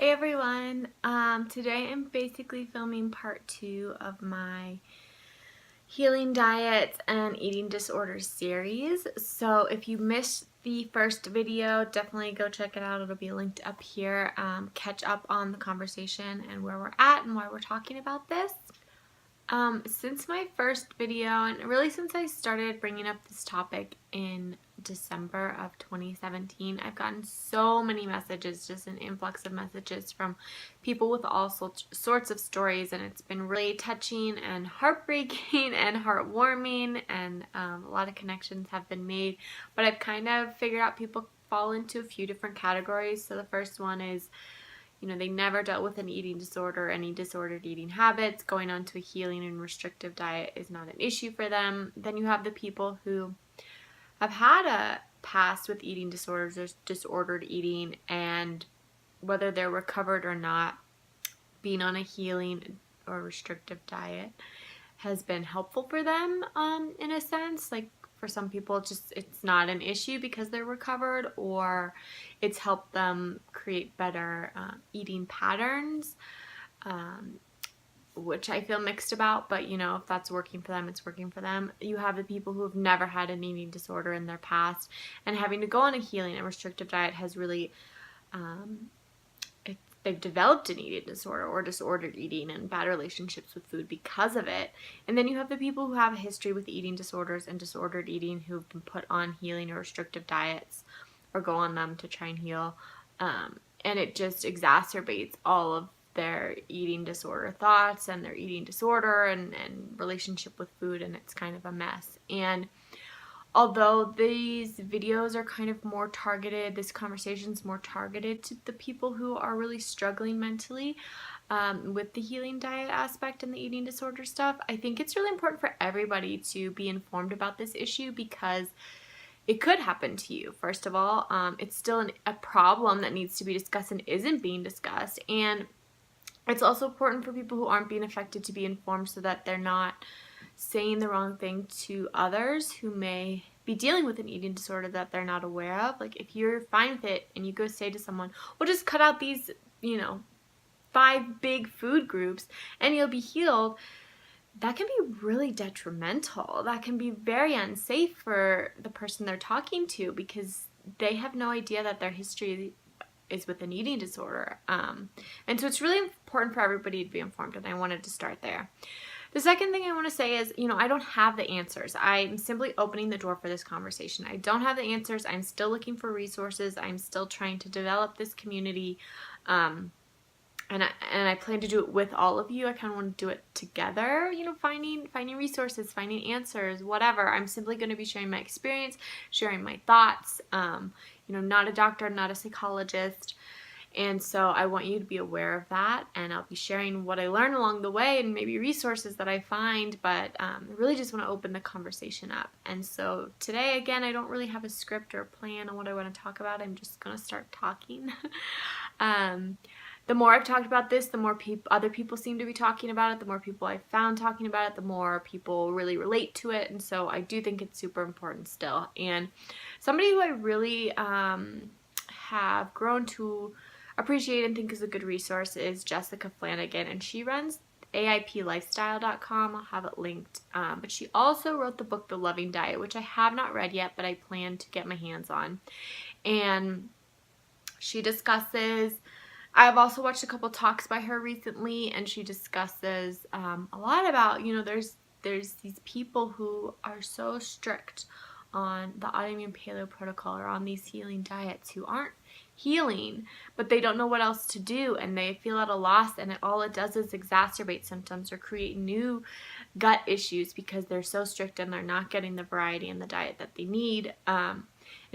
Hey everyone, today I'm basically filming part 2 of my healing diets and eating disorders series. So if you missed the first video, definitely go check it out. It'll be linked up here. Catch up on the conversation and where we're at and why we're talking about this. Since my first video, and really since I started bringing up this topic in December of 2017, I've gotten so many messages, just an influx of messages from people with all sorts of stories, and it's been really touching and heartbreaking and heartwarming, and a lot of connections have been made, but I've kind of figured out people fall into a few different categories. So the first one is, they never dealt with an eating disorder, any disordered eating habits. Going on to a healing and restrictive diet is not an issue for them. Then you have the people who have had a past with eating disorders or disordered eating, and whether they're recovered or not, being on a healing or restrictive diet has been helpful for them in a sense. Like, for some people, it's not an issue because they're recovered, or it's helped them create better eating patterns, which I feel mixed about, but if that's working for them, it's working for them. You have the people who have never had an eating disorder in their past, and having to go on a healing and restrictive diet has really they've developed an eating disorder or disordered eating and bad relationships with food because of it. And then you have the people who have a history with eating disorders and disordered eating who've been put on healing or restrictive diets or go on them to try and heal. And it just exacerbates all of their eating disorder thoughts and their eating disorder and relationship with food, and it's kind of a mess. And although these videos are kind of more targeted, this conversation's more targeted to the people who are really struggling mentally with the healing diet aspect and the eating disorder stuff, I think it's really important for everybody to be informed about this issue because it could happen to you. First of all, it's still a problem that needs to be discussed and isn't being discussed. And it's also important for people who aren't being affected to be informed so that they're not saying the wrong thing to others who may be dealing with an eating disorder that they're not aware of. Like, if you're fine with it and you go say to someone, well, just cut out these, 5 big food groups and you'll be healed, that can be really detrimental. That can be very unsafe for the person they're talking to because they have no idea that their history is with an eating disorder. And so it's really important for everybody to be informed, and I wanted to start there. The second thing I want to say is, I don't have the answers. I'm simply opening the door for this conversation. I don't have the answers. I'm still looking for resources. I'm still trying to develop this community. And I plan to do it with all of you. I kind of want to do it together, finding resources, finding answers, whatever. I'm simply going to be sharing my experience, sharing my thoughts. Not a doctor, not a psychologist. And so I want you to be aware of that, and I'll be sharing what I learn along the way and maybe resources that I find, but I really just want to open the conversation up. And so today, again, I don't really have a script or a plan on what I want to talk about. I'm just going to start talking. The more I've talked about this, the more other people seem to be talking about it, the more people I've found talking about it, the more people really relate to it, and so I do think it's super important still. And somebody who I really have grown to appreciate and think is a good resource is Jessica Flanagan, and she runs AIPlifestyle.com. I'll have it linked. But she also wrote the book The Loving Diet, which I have not read yet, but I plan to get my hands on. And she discusses, I've also watched a couple talks by her recently, and she discusses a lot about, there's these people who are so strict on the autoimmune paleo protocol or on these healing diets who aren't healing, but they don't know what else to do, and they feel at a loss, and all it does is exacerbate symptoms or create new gut issues because they're so strict and they're not getting the variety in the diet that they need. And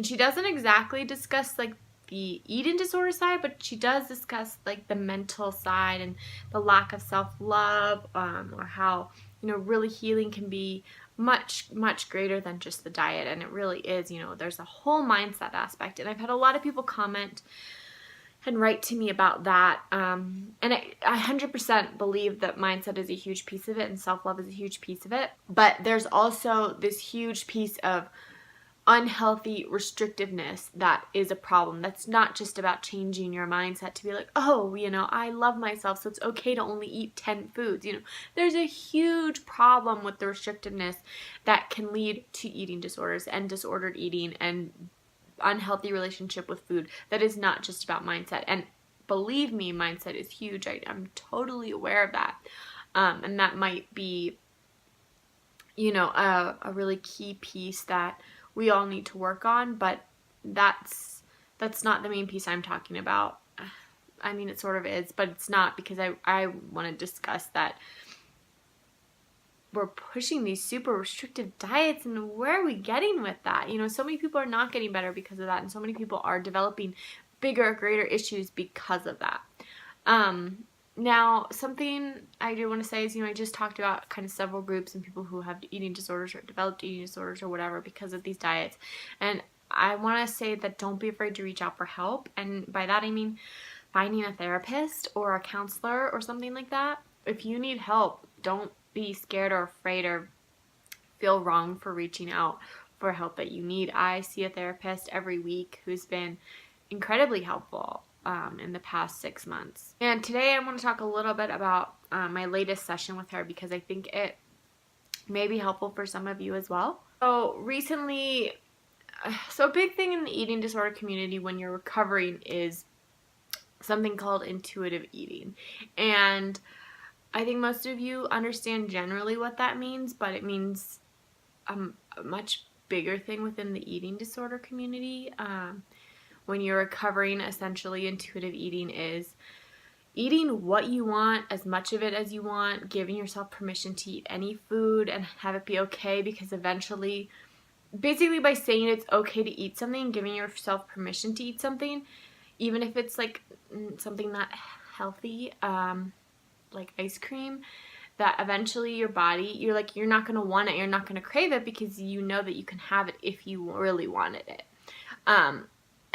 she doesn't exactly discuss like the eating disorder side, but she does discuss like the mental side and the lack of self-love, or how really healing can be much greater than just the diet. And it really is, there's a whole mindset aspect, and I've had a lot of people comment and write to me about that, and I 100% believe that mindset is a huge piece of it and self-love is a huge piece of it, but there's also this huge piece of unhealthy restrictiveness that is a problem. That's not just about changing your mindset to be like, oh, I love myself, so it's okay to only eat 10 foods. There's a huge problem with the restrictiveness that can lead to eating disorders and disordered eating and unhealthy relationship with food that is not just about mindset. And believe me, mindset is huge. I'm totally aware of that. And that might be, a really key piece that we all need to work on, but that's not the main piece I'm talking about. I mean, it sort of is, but it's not, because I want to discuss that we're pushing these super restrictive diets, and where are we getting with that? So many people are not getting better because of that, and so many people are developing bigger, greater issues because of that. Now, something I do want to say is, I just talked about kind of several groups and people who have eating disorders or developed eating disorders or whatever because of these diets. And I want to say that don't be afraid to reach out for help. And by that, I mean finding a therapist or a counselor or something like that. If you need help, don't be scared or afraid or feel wrong for reaching out for help that you need. I see a therapist every week who's been incredibly helpful in the past 6 months. And today I want to talk a little bit about my latest session with her, because I think it may be helpful for some of you as well. So recently, a big thing in the eating disorder community when you're recovering is something called intuitive eating. And I think most of you understand generally what that means, but it means a much bigger thing within the eating disorder community. When you're recovering, essentially, intuitive eating is eating what you want, as much of it as you want, giving yourself permission to eat any food and have it be okay, because eventually, basically by saying it's okay to eat something, giving yourself permission to eat something, even if it's like something not healthy, like ice cream, that eventually your body, you're not going to want it, you're not going to crave it, because you know that you can have it if you really wanted it.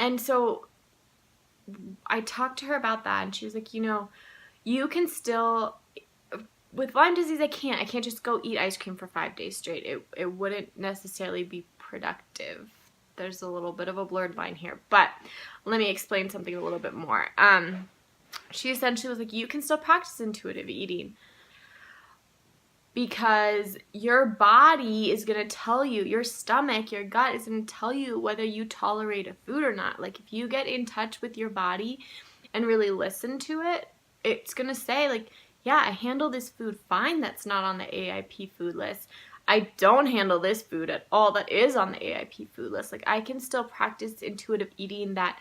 And so I talked to her about that, and she was like, you can still, with Lyme disease, I can't just go eat ice cream for 5 days straight. It wouldn't necessarily be productive. There's a little bit of a blurred line here, but let me explain something a little bit more. She essentially was like, you can still practice intuitive eating, because your body is going to tell you, your stomach, your gut is going to tell you whether you tolerate a food or not. Like, if you get in touch with your body and really listen to it, it's going to say, like, yeah, I handle this food fine that's not on the AIP food list. I don't handle this food at all that is on the AIP food list. Like, I can still practice intuitive eating that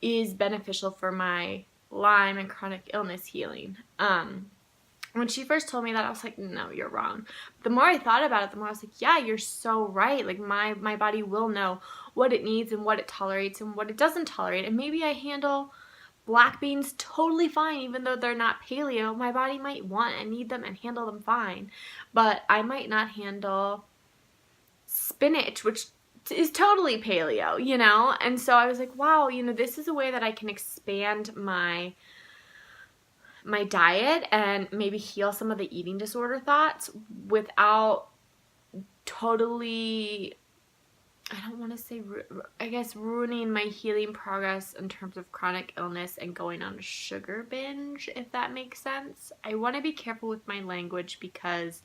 is beneficial for my Lyme and chronic illness healing. When she first told me that, I was like, no, you're wrong. The more I thought about it, the more I was like, yeah, you're so right. Like, my body will know what it needs and what it tolerates and what it doesn't tolerate. And maybe I handle black beans totally fine, even though they're not paleo. My body might want and need them and handle them fine. But I might not handle spinach, which is totally paleo, And so I was like, wow, this is a way that I can expand my diet and maybe heal some of the eating disorder thoughts without totally, I don't want to say, I guess, ruining my healing progress in terms of chronic illness and going on a sugar binge, if that makes sense. I want to be careful with my language, because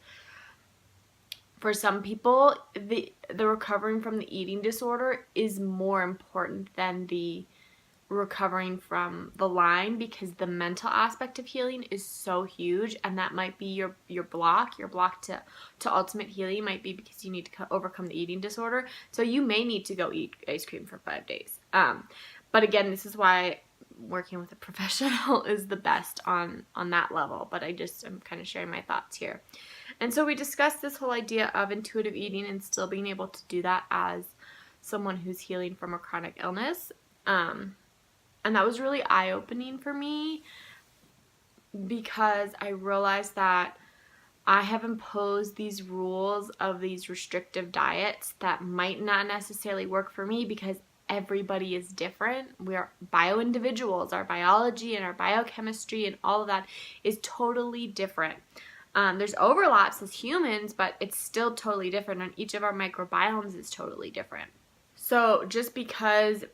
for some people, the recovering from the eating disorder is more important than the recovering from the Lyme, because the mental aspect of healing is so huge, and that might be your block to ultimate healing might be because you need to overcome the eating disorder. So you may need to go eat ice cream for 5 days. But again, this is why working with a professional is the best on that level. But I'm kind of sharing my thoughts here. And so we discussed this whole idea of intuitive eating and still being able to do that as someone who's healing from a chronic illness. And that was really eye-opening for me, because I realized that I have imposed these rules of these restrictive diets that might not necessarily work for me, because everybody is different. We are bio-individuals. Our biology and our biochemistry and all of that is totally different. There's overlaps as humans, but it's still totally different, and each of our microbiomes is totally different. So just because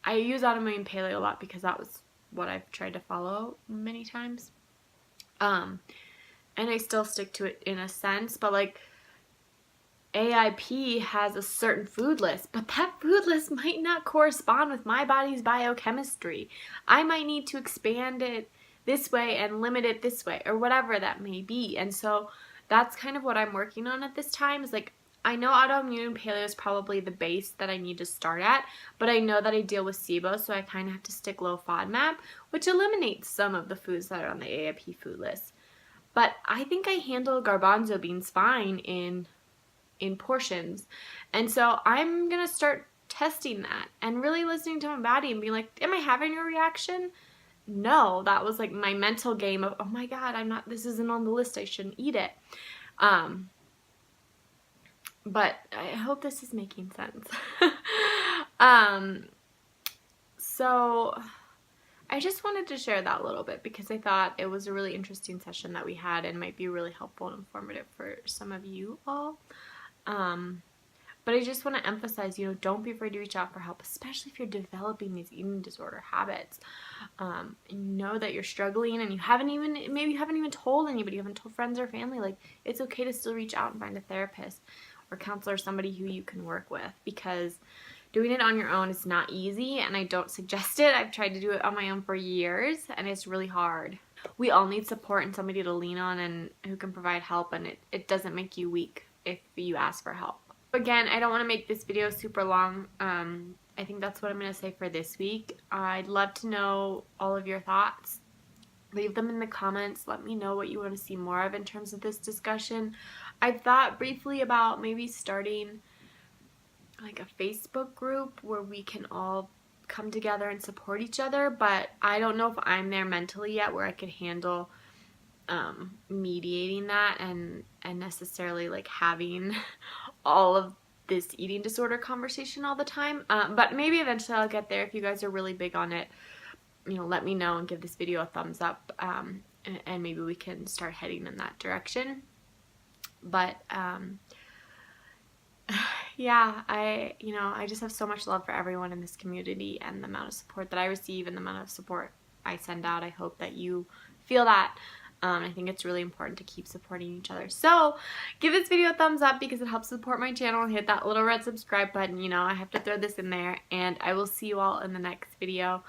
I use autoimmune paleo a lot because that was what I've tried to follow many times. And I still stick to it in a sense, but like AIP has a certain food list, but that food list might not correspond with my body's biochemistry. I might need to expand it this way and limit it this way, or whatever that may be. And so that's kind of what I'm working on at this time, is like, I know autoimmune paleo is probably the base that I need to start at, but I know that I deal with SIBO, so I kind of have to stick low FODMAP, which eliminates some of the foods that are on the AIP food list. But I think I handle garbanzo beans fine in portions. And so I'm going to start testing that and really listening to my body and being like, am I having a reaction? No, that was like my mental game of, oh my God, this isn't on the list. I shouldn't eat it. But I hope this is making sense. So I just wanted to share that a little bit because I thought it was a really interesting session that we had and might be really helpful and informative for some of you all. But I just want to emphasize, don't be afraid to reach out for help, especially if you're developing these eating disorder habits. And you know that you're struggling and maybe you haven't even told anybody, you haven't told friends or family. Like, it's okay to still reach out and find a therapist or counselor, somebody who you can work with, because doing it on your own is not easy, and I don't suggest it. I've tried to do it on my own for years, and it's really hard. We all need support and somebody to lean on and who can provide help, and it doesn't make you weak if you ask for help. Again, I don't want to make this video super long. I think that's what I'm going to say for this week. I'd love to know all of your thoughts. Leave them in the comments. Let me know what you want to see more of in terms of this discussion. I've thought briefly about maybe starting like a Facebook group where we can all come together and support each other, but I don't know if I'm there mentally yet where I could handle mediating that and necessarily like having all of this eating disorder conversation all the time. But maybe eventually I'll get there. If you guys are really big on it, let me know and give this video a thumbs up, and maybe we can start heading in that direction. But yeah, I just have so much love for everyone in this community, and the amount of support that I receive and the amount of support I send out. I hope that you feel that. I think it's really important to keep supporting each other. So give this video a thumbs up because it helps support my channel. Hit that little red subscribe button. I have to throw this in there, and I will see you all in the next video.